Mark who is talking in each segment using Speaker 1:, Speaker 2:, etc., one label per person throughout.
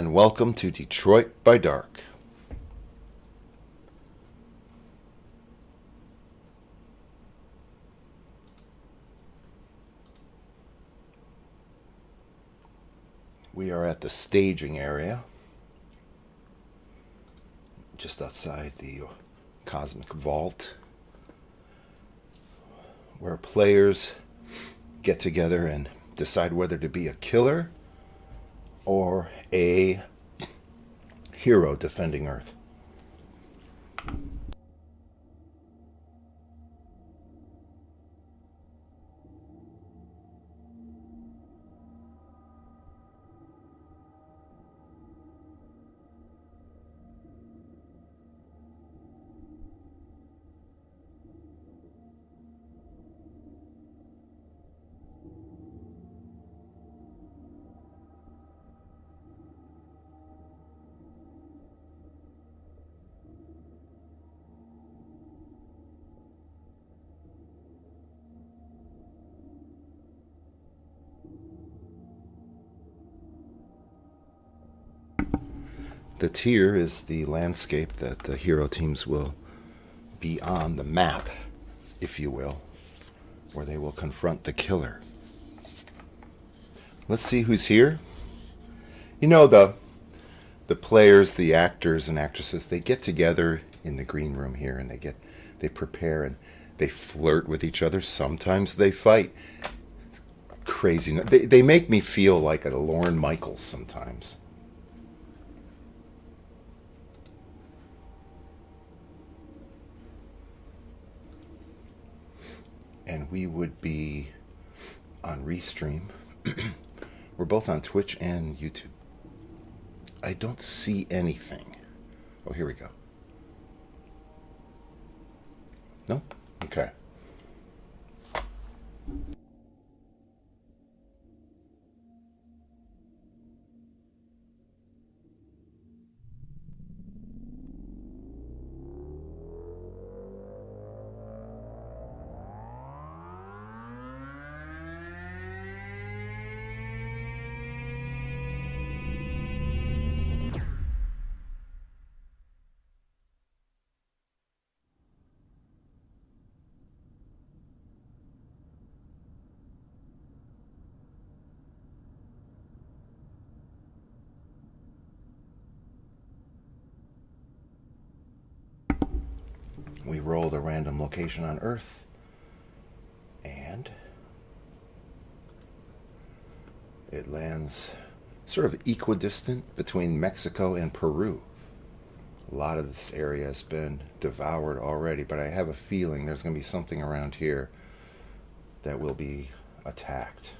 Speaker 1: and welcome to Detroit by Dark. We are at the staging area, just outside the Cosmic Vault, where players get together and decide whether to be a killer or a hero defending Earth. The tier is the landscape that the hero teams will be on, the map, if you will, where they will confront the killer. Let's see who's here. You know, the players, the actors and actresses, they get together in the green room here and they prepare and they flirt with each other. Sometimes they fight. It's crazy. They make me feel like a Lorne Michaels sometimes. And we would be on Restream. We're both on Twitch and YouTube. I don't see anything. Oh, here we go. No? Okay. We roll the random location on Earth, and it lands sort of equidistant between Mexico and Peru. A lot of this area has been devoured already, but I have a feeling there's going to be something around here that will be attacked.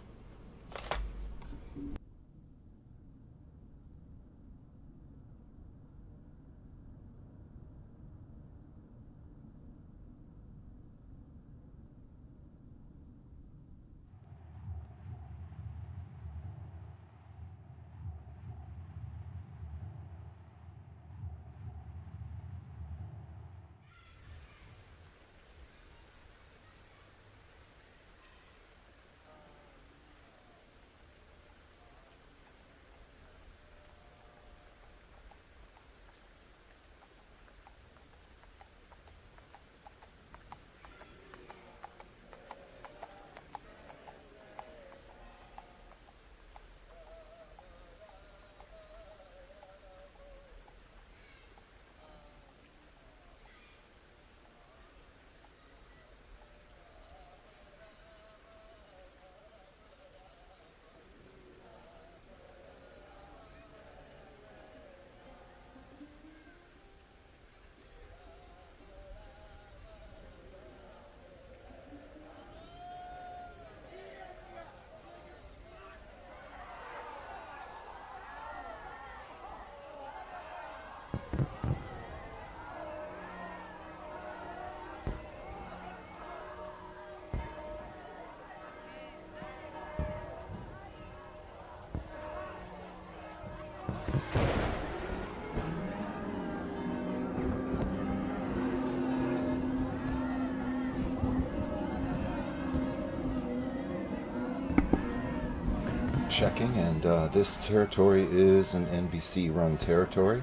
Speaker 1: checking, and this territory is an NBC-run territory.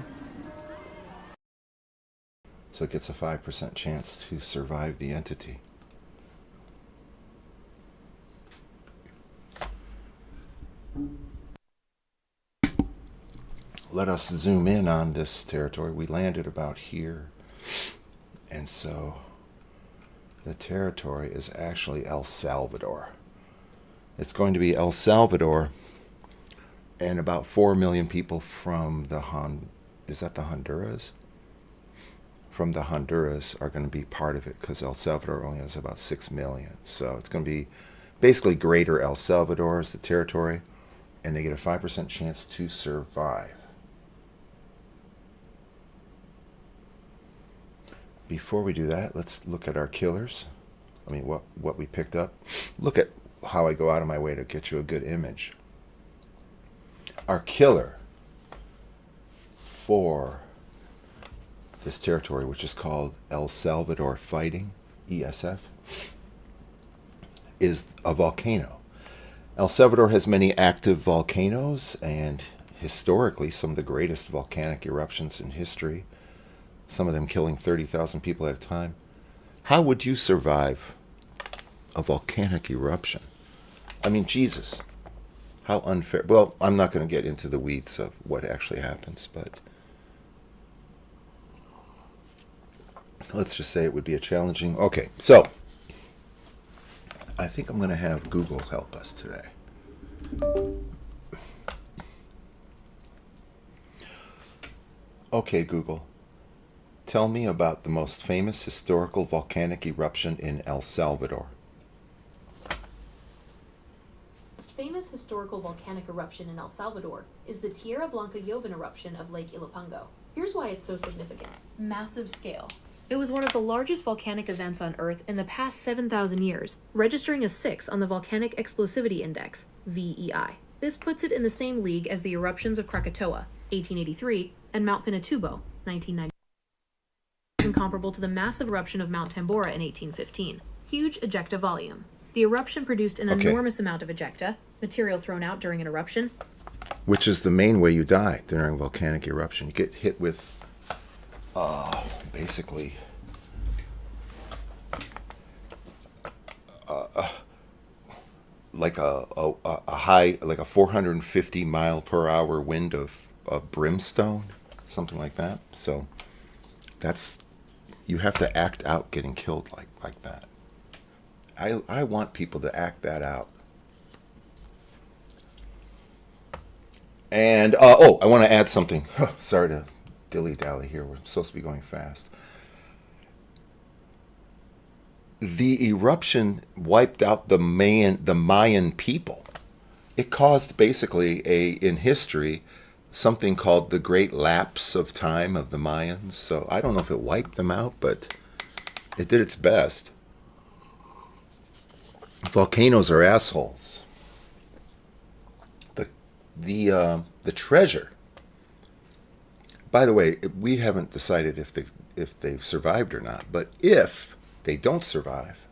Speaker 1: So it gets a 5% chance to survive the entity. Let us zoom in on this territory. We landed about here. And so the territory is actually El Salvador. It's going to be El Salvador and about 4 million people from the Honduras? From the Honduras are going to be part of it, because El Salvador only has about 6 million. So it's going to be basically greater El Salvador is the territory, and they get a 5% chance to survive. Before we do that, let's look at our killers. I mean, what we picked up. Look at how I go out of my way to get you a good image. Our killer for this territory, which is called El Salvadore Fighting, ESF, is a volcano. El Salvador has many active volcanoes, and historically some of the greatest volcanic eruptions in history, some of them killing 30,000 people at a time. How would you survive a volcanic eruption? I mean, Jesus, how unfair. Well, I'm not going to get into the weeds of what actually happens, but let's just say it would be a challenging. Okay, so I think I'm going to have Google help us today. Okay, Google, tell me about the most famous historical volcanic eruption in El Salvador.
Speaker 2: The most famous historical volcanic eruption in El Salvador is the Tierra Blanca Joven eruption of Lake Ilopango. Here's why it's so significant. Massive scale. It was one of the largest volcanic events on Earth in the past 7,000 years, registering a 6 on the Volcanic Explosivity Index, VEI. This puts it in the same league as the eruptions of Krakatoa, 1883, and Mount Pinatubo, 1990. Comparable to the massive eruption of Mount Tambora in 1815. Huge ejecta volume. The eruption produced an enormous amount of ejecta, material thrown out during an eruption,
Speaker 1: which is the main way you die during a volcanic eruption. You get hit with basically like a high, like a 450 mile per hour wind of brimstone, something like that. So that's, you have to act out getting killed like that. I want people to act that out. And I want to add something. Sorry to dilly-dally here. We're supposed to be going fast. The eruption wiped out the Mayan people. It caused basically in history something called the Great Lapse of Time of the Mayans. So I don't know if it wiped them out, but it did its best. Volcanoes are assholes. The treasure. By the way, we haven't decided if they've survived or not. But if they don't survive,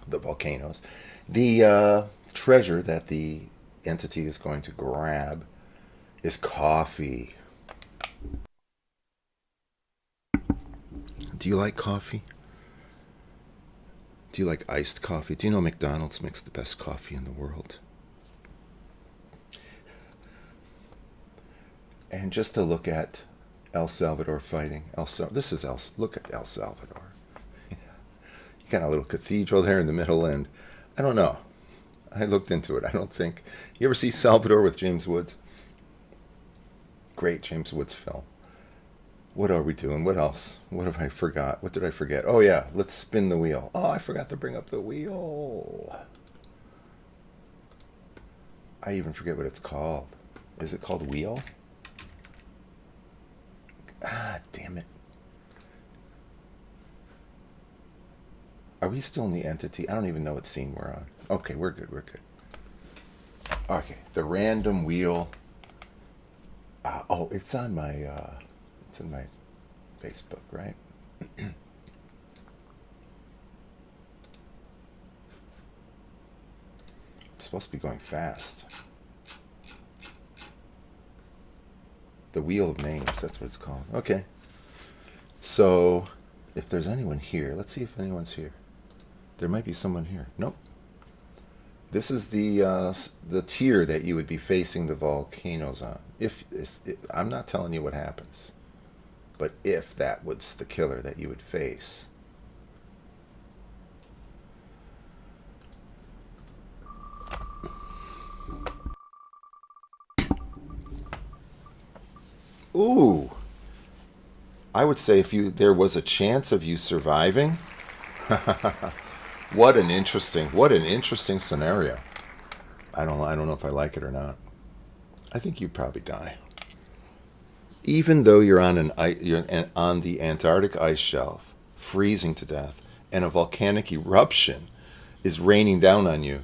Speaker 1: the volcanoes, the treasure that the entity is going to grab is coffee. Do you like coffee? Do you like iced coffee? Do you know McDonald's makes the best coffee in the world? And just to look at El Salvador Fighting. Look at El Salvador. You got a little cathedral there in the middle, and I don't know. I looked into it. I don't think. You ever see Salvador with James Woods? Great James Woods film. What are we doing? What else? What have I forgot? What did I forget? Oh yeah, let's spin the wheel. Oh, I forgot to bring up the wheel. I even forget what it's called. Is it called Wheel? Ah, damn it. Are we still in the entity? I don't even know what scene we're on. Okay, we're good. Okay, the random wheel. It's on my it's in my Facebook, right? supposed to be going fast. The Wheel of Names, that's what it's called. Okay. So, if there's anyone here, let's see if anyone's here. There might be someone here. Nope. This is the tier that you would be facing the volcanoes on. I'm not telling you what happens, but if that was the killer that you would face. Ooh. I would say if there was a chance of you surviving, what an interesting scenario. I don't know if I like it or not. I think you'd probably die. Even though you're on on the Antarctic ice shelf, freezing to death, and a volcanic eruption is raining down on you,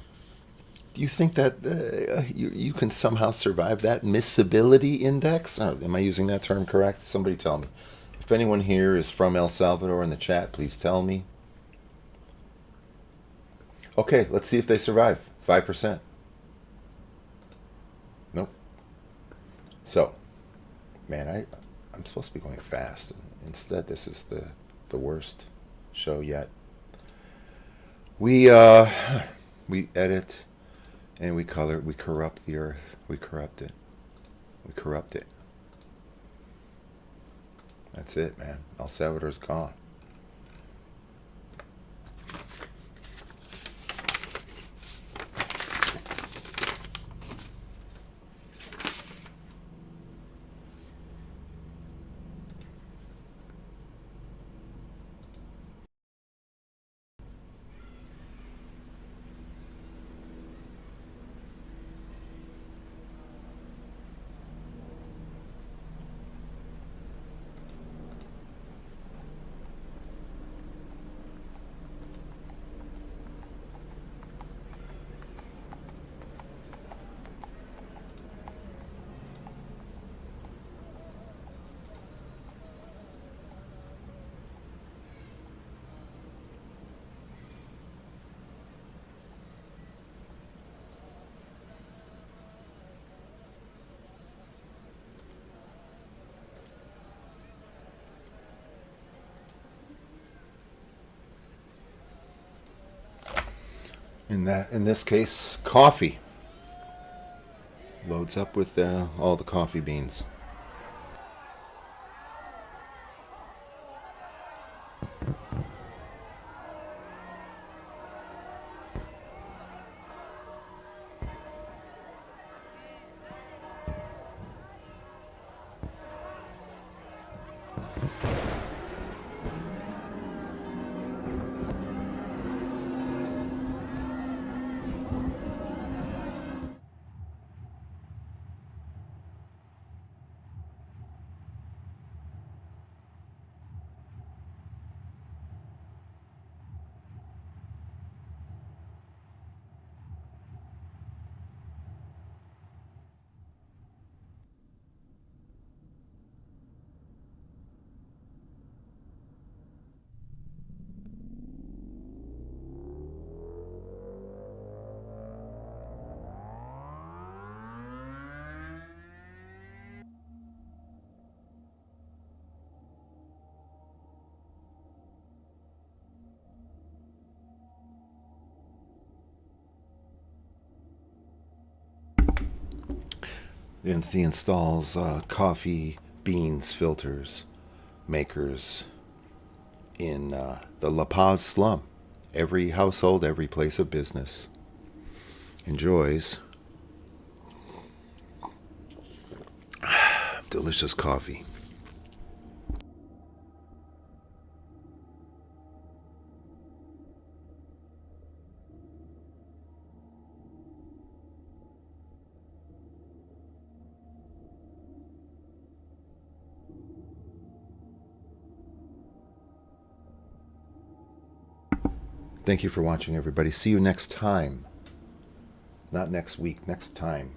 Speaker 1: do you think that you can somehow survive that miscibility index? Oh, am I using that term correct? Somebody tell me. If anyone here is from El Salvador in the chat, please tell me. Okay, let's see if they survive. 5%. Nope. So, man, I'm supposed to be going fast. Instead, this is the worst show yet. We edit and we color. We corrupt the earth. We corrupt it. We corrupt it. That's it, man. El Salvador's gone. In this case, coffee. Loads up with all the coffee beans. And he installs coffee beans filters makers in the La Paz slum. Every household, every place of business enjoys delicious coffee. Thank you for watching, everybody. See you next time. Not next week, next time.